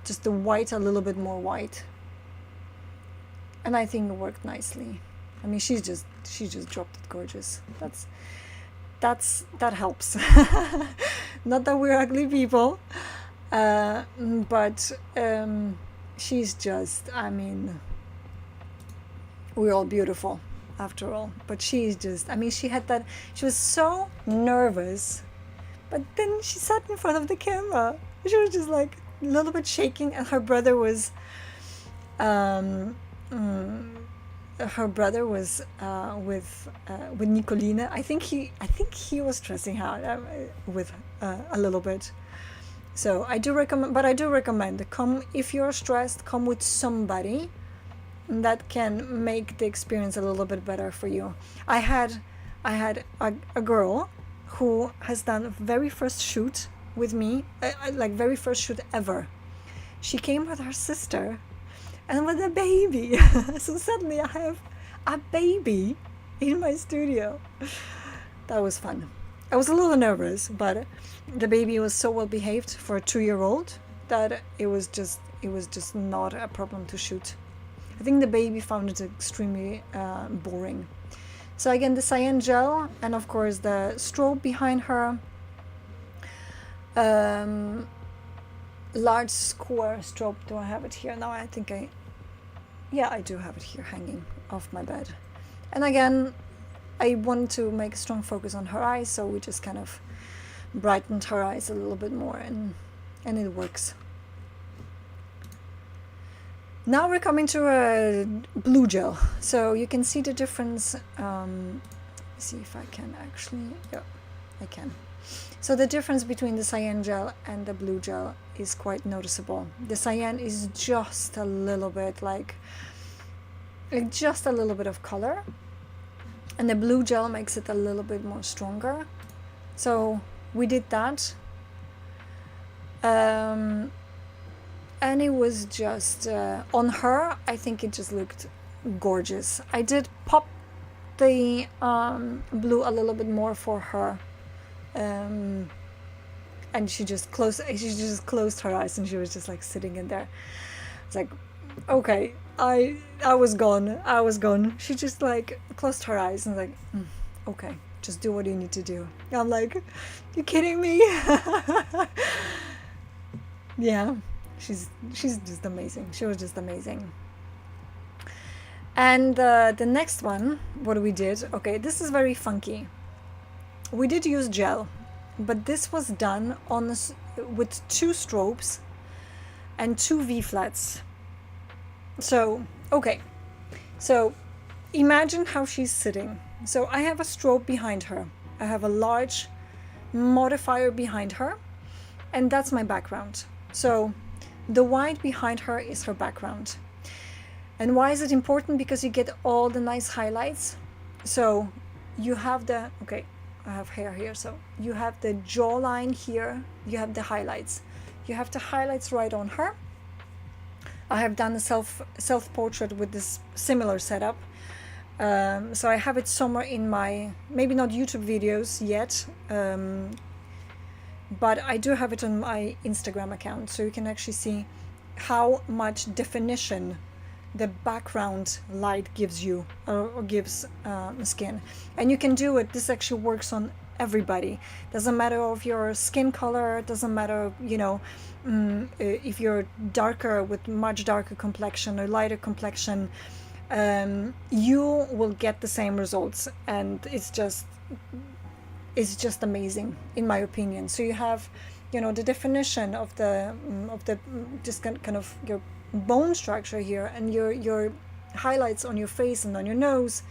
just the white a little bit more white, and I think it worked nicely. I mean, she just dropped it gorgeous. That helps. Not that we're ugly people, but she's just, I mean, we're all beautiful after all. But she's just, I mean, she was so nervous, but then she sat in front of the camera. She was just like a little bit shaking, and her brother was with Nicolina. I think he was stressing out with a little bit. So I do recommend come if you're stressed, come with somebody that can make the experience a little bit better for you. I had a girl who has done very first shoot with me, like very first shoot ever. She came with her sister and with a baby. So suddenly I have a baby in my studio. That was fun. I was a little nervous, but the baby was so well behaved for a 2-year-old that it was just not a problem to shoot. I think the baby found it extremely boring. So again, the cyan gel, and of course the strobe behind her. Large square strobe. Do I have it here? No, I think I do have it here hanging off my bed. And again, I wanted to make a strong focus on her eyes, so we just kind of brightened her eyes a little bit more, and it works. Now we're coming to a blue gel, so you can see the difference. See if I can actually, yeah, I can. So the difference between the cyan gel and the blue gel is quite noticeable. The cyan is just a little bit like just a little bit of color, and the blue gel makes it a little bit more stronger. So we did that, and it was just on her, I think it just looked gorgeous. I did pop the blue a little bit more for her, and she just closed her eyes, and she was just like sitting in there. It's like, okay, I was gone. She just like closed her eyes and like, okay, just do what you need to do. I'm like, you kidding me? Yeah, she's just amazing. She was just amazing. And the next one, what we did, okay, this is very funky. We did use gel, but this was done on with 2 strobes and 2 V-flats. So, okay, so imagine how she's sitting. So I have a strobe behind her. I have a large modifier behind her, and that's my background. So the white behind her is her background. And why is it important? Because you get all the nice highlights. So you have the, okay, I have hair here, so you have the jawline here, you have the highlights. You have the highlights right on her. I have done a self-portrait with this similar setup. So I have it somewhere in my, maybe not YouTube videos yet, but I do have it on my Instagram account, so you can actually see how much definition the background light gives you, or gives skin. And you can do it, this actually works on everybody. Doesn't matter of your skin color, doesn't matter, you know, if you're darker with much darker complexion or lighter complexion, you will get the same results, and it's just amazing in my opinion. So you have, you know, the definition of the just kind of your bone structure here, and your highlights on your face and on your nose,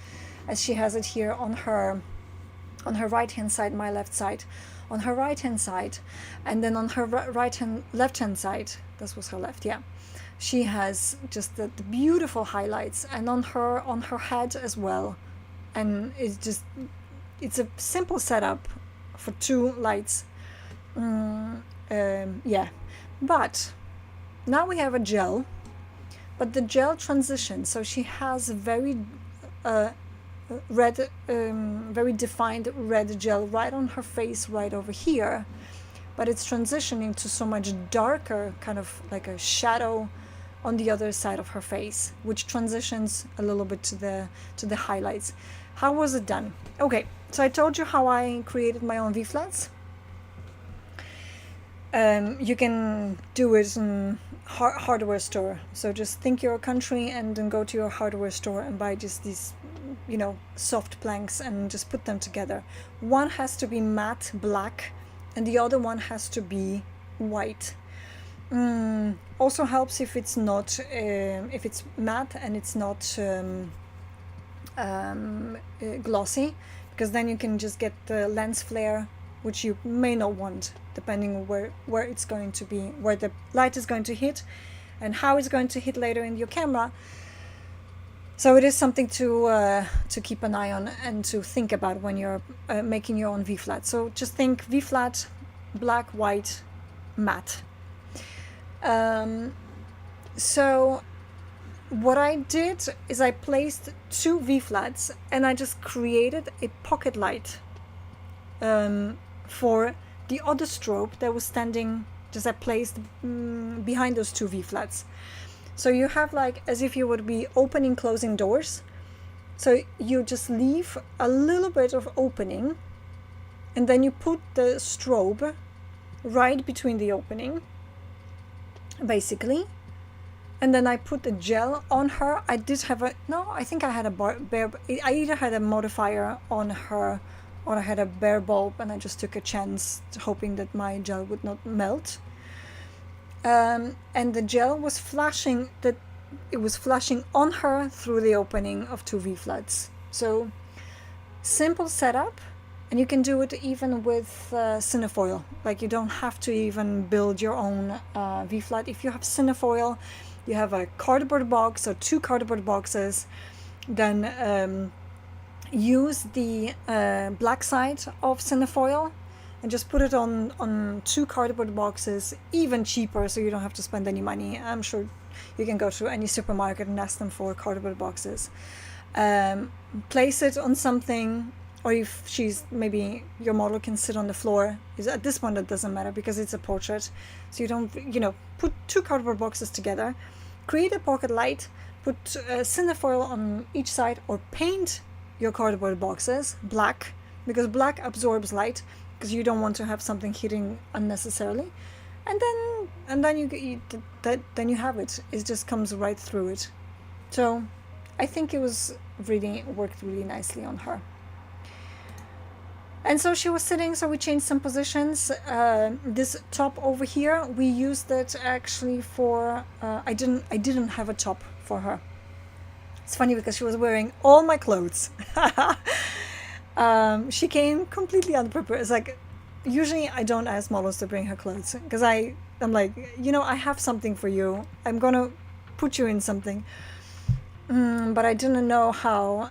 as she has it here on her right hand side, my left side, on her right hand side, and then on her left hand side, this was her left, yeah, she has just the beautiful highlights, and on her head as well. And it's a simple setup for 2 lights. Yeah, but now we have a gel, but the gel transition, so she has very red, very defined red gel right on her face, right over here, but it's transitioning to so much darker, kind of like a shadow on the other side of her face, which transitions a little bit to the highlights. How was it done? Okay, so I told you how I created my own V-flats. You can do it in hardware store. So just think your country and then go to your hardware store and buy just these, you know, soft planks, and just put them together. One has to be matte black and the other one has to be white. Also helps if it's not, if it's matte and it's not glossy, because then you can just get the lens flare, which you may not want, depending on where it's going to be, where the light is going to hit and how it's going to hit later in your camera. So it is something to keep an eye on and to think about when you're making your own V-flat. So just think V-flat, black, white, matte. So what I did is I placed 2 V-flats and I just created a pocket light for the other strobe that was standing, just I placed behind those 2 V-flats. So you have like as if you would be opening, closing doors. So you just leave a little bit of opening and then you put the strobe right between the opening, basically. And then I put the gel on her. I did have I think I had I either had a modifier on her or I had a bare bulb, and I just took a chance hoping that my gel would not melt. And the gel was flashing, it was flashing on her through the opening of 2 V-flats. So simple setup, and you can do it even with cinefoil. Like you don't have to even build your own V-flat. If you have cinefoil, you have a cardboard box or 2 cardboard boxes, then use the black side of cinefoil and just put it on 2 cardboard boxes, even cheaper, so you don't have to spend any money. I'm sure you can go to any supermarket and ask them for cardboard boxes. Place it on something, or if maybe your model can sit on the floor. At this point it doesn't matter because it's a portrait, so you don't, put 2 cardboard boxes together, create a pocket light, put cinefoil on each side, or paint your cardboard boxes black, because black absorbs light, because you don't want to have something hitting unnecessarily, and then you have it. It just comes right through it. So I think it worked really nicely on her. And so she was sitting, so we changed some positions. This top over here, we used it actually for I didn't have a top for her. It's funny because she was wearing all my clothes. She came completely unprepared. It's like, usually I don't ask models to bring her clothes because I'm like, I have something for you. I'm gonna put you in something. But I didn't know how.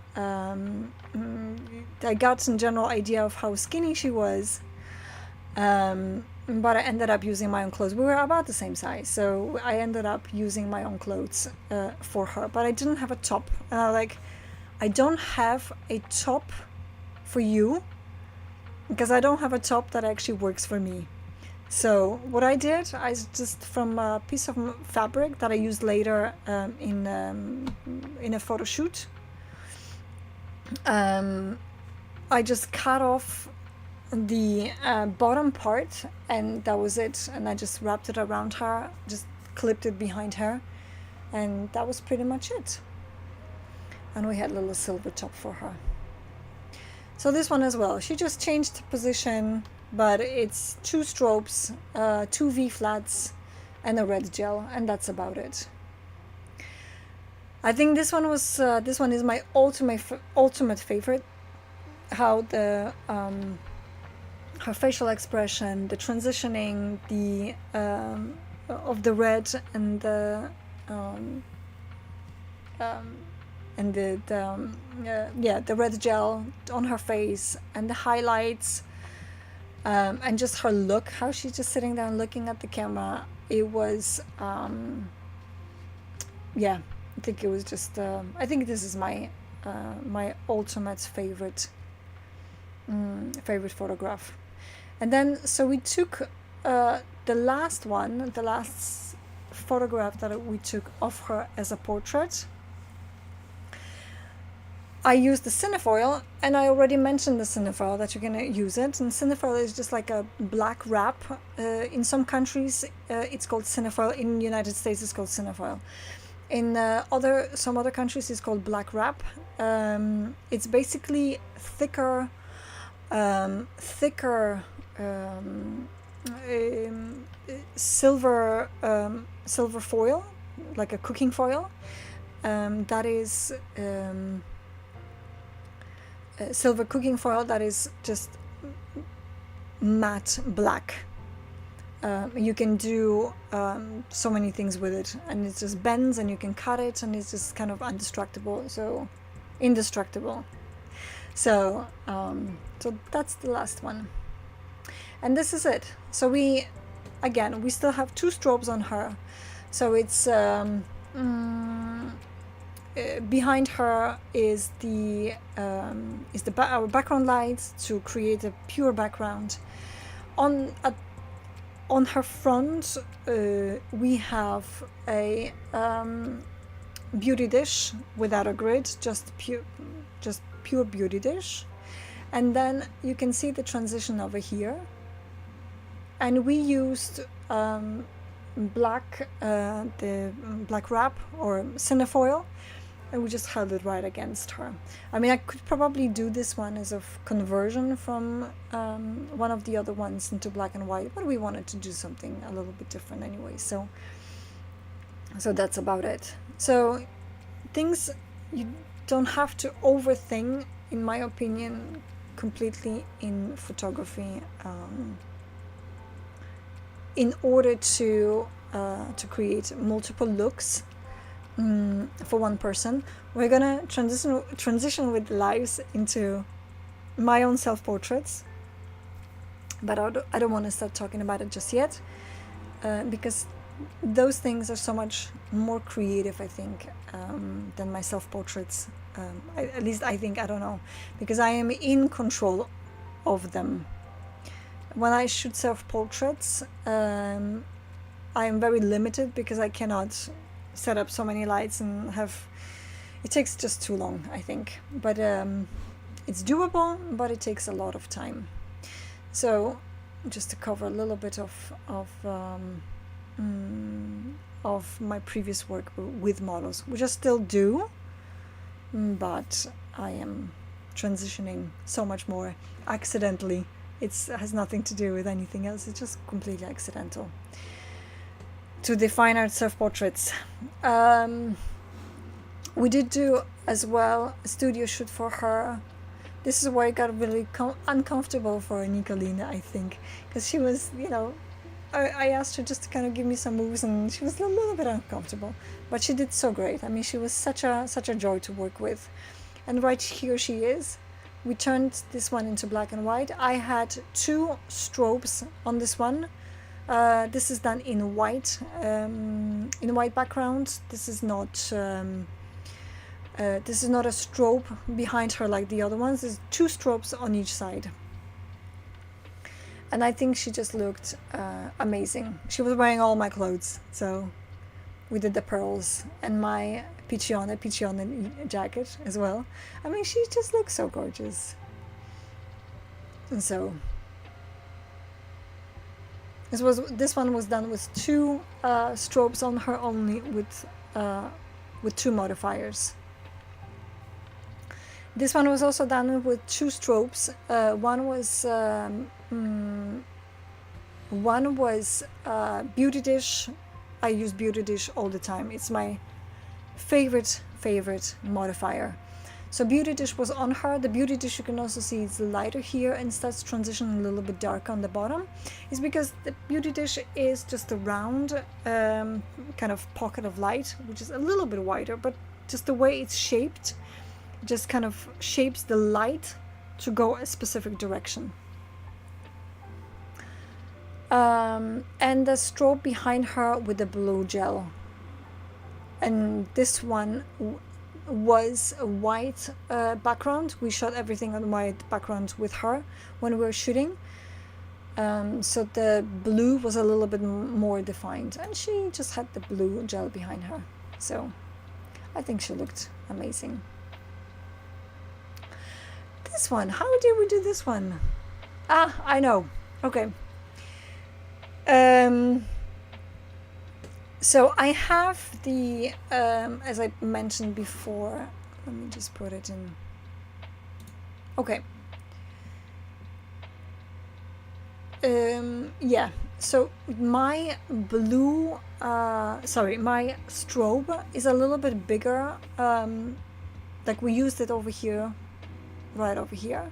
I got some general idea of how skinny she was. But I ended up using my own clothes. We were about the same size, so I ended up using my own clothes for her. But I didn't have a top. And I don't have a top for you because I don't have a top that actually works for me. So what I did, I just, from a piece of fabric that I used later in a photo shoot, I just cut off the bottom part, and that was it. And I just wrapped it around her, just clipped it behind her, and that was pretty much it. And we had a little silver top for her. So this one as well, she just changed position, but it's 2 strobes, 2 V-flats, and a red gel, and that's about it. I think this one is my ultimate favorite. How the her facial expression, the transitioning, the of the red and the red gel on her face, and the highlights, and just her look, how she's just sitting there looking at the camera. It was I think it was just I think this is my my ultimate favorite photograph. And then so we took the last photograph that we took of her as a portrait. I used the cinefoil, and I already mentioned the cinefoil, that you're gonna use it. And cinefoil is just like a black wrap. In some countries, it's called cinefoil. In the United States, it's called cinefoil. In some other countries, it's called black wrap. It's basically thicker silver foil, like a cooking foil. That is silver cooking foil that is just matte black. you can do so many things with it, and it just bends and you can cut it, and it's just kind of indestructible. So so that's the last one, and this is it. So we still have 2 strobes on her. So it's behind her is our background lights to create a pure background. On her front, we have a beauty dish without a grid, just pure beauty dish, and then you can see the transition over here. And we used the black wrap or cinefoil, and we just held it right against her. I mean, I could probably do this one as a conversion from one of the other ones into black and white, but we wanted to do something a little bit different anyway. So that's about it. So things you don't have to overthink, in my opinion, completely in photography in order to create multiple looks. For one person. We're gonna transition with lives into my own self-portraits, but I don't want to start talking about it just yet, because those things are so much more creative, I think, than my self-portraits. At least I think, I don't know, because I am in control of them. When I shoot self-portraits, I am very limited because I cannot set up so many lights and it takes just too long, I think, but it's doable, but it takes a lot of time. So just to cover a little bit of my previous work with models, which I still do, but I am transitioning so much more accidentally. It has nothing to do with anything else. It's just completely accidental. To the fine art self-portraits. We did do as well a studio shoot for her. This is where it got really uncomfortable for Nicolene, I think, because she was, I asked her just to kind of give me some moves, and she was a little bit uncomfortable, but she did so great. I mean, she was such a joy to work with. And right here she is. We turned this one into black and white. I had 2 strobes on this one. This is done in white background. This is not a strobe behind her like the other ones. There's 2 strobes on each side, and I think she just looked amazing. She was wearing all my clothes, so we did the pearls and my Piccione jacket as well. I mean, she just looks so gorgeous. And so this one was done with 2 strobes on her only, with 2 modifiers. This one was also done with 2 strobes. One was Beauty Dish. I use Beauty Dish all the time. It's my favorite modifier. So Beauty Dish was on her. The Beauty Dish, you can also see it's lighter here and starts transitioning a little bit darker on the bottom. It's because the Beauty Dish is just a round kind of pocket of light, which is a little bit wider, but just the way it's shaped just kind of shapes the light to go a specific direction. And the strobe behind her with the blue gel. And this one was a white background. We shot everything on white background with her when we were shooting. So the blue was a little bit more defined, and she just had the blue gel behind her. So I think she looked amazing. This one, how did we do this one? I know. Okay. So I have the, as I mentioned before, let me just put it in. Okay. Yeah, so my blue, my strobe is a little bit bigger. Like we used it over here, right over here.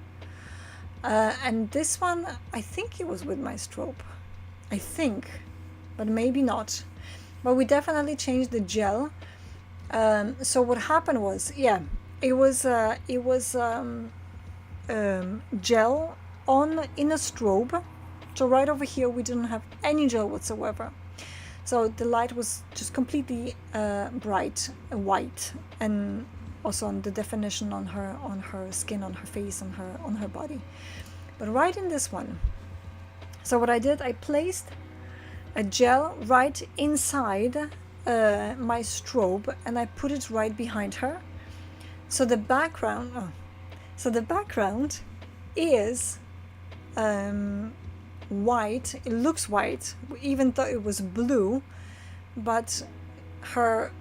And this one, I think it was with my strobe. I think, but maybe not. But we definitely changed the gel. So what happened was, yeah, it was gel on in a strobe. So right over here we didn't have any gel whatsoever. So the light was just completely bright white, and also on the definition on her skin, on her face, on her body. But right in this one, so what I did, I placed a gel right inside my strobe, and I put it right behind her. So the background, is white. It looks white, even though it was blue, but her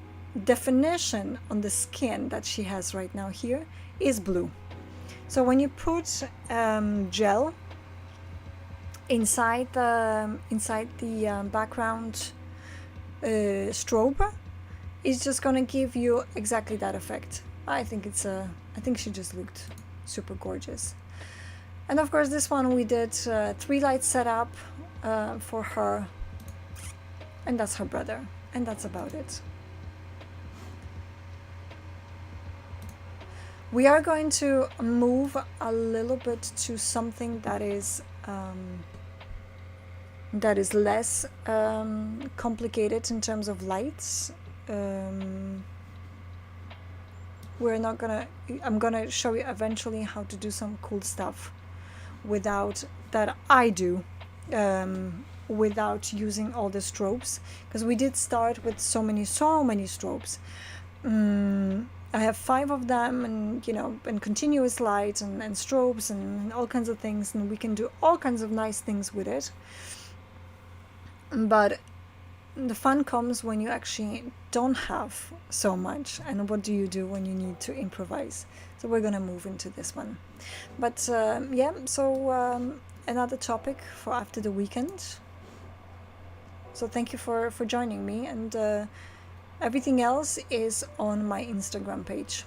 definition on the skin that she has right now here is blue. So when you put gel inside the background strobe, it's just gonna give you exactly that effect. I think she just looked super gorgeous. And of course this one we did 3 light setup for her, and that's her brother, and that's about it. We are going to move a little bit to something that is less complicated in terms of lights. I'm gonna show you eventually how to do some cool stuff without using all the strobes, because we did start with so many strobes. I have 5 of them, and and continuous light and strobes and all kinds of things, and we can do all kinds of nice things with it. But the fun comes when you actually don't have so much, and what do you do when you need to improvise? So we're gonna move into this one. But yeah, so another topic for after the weekend. So thank you for joining me, and everything else is on my Instagram page.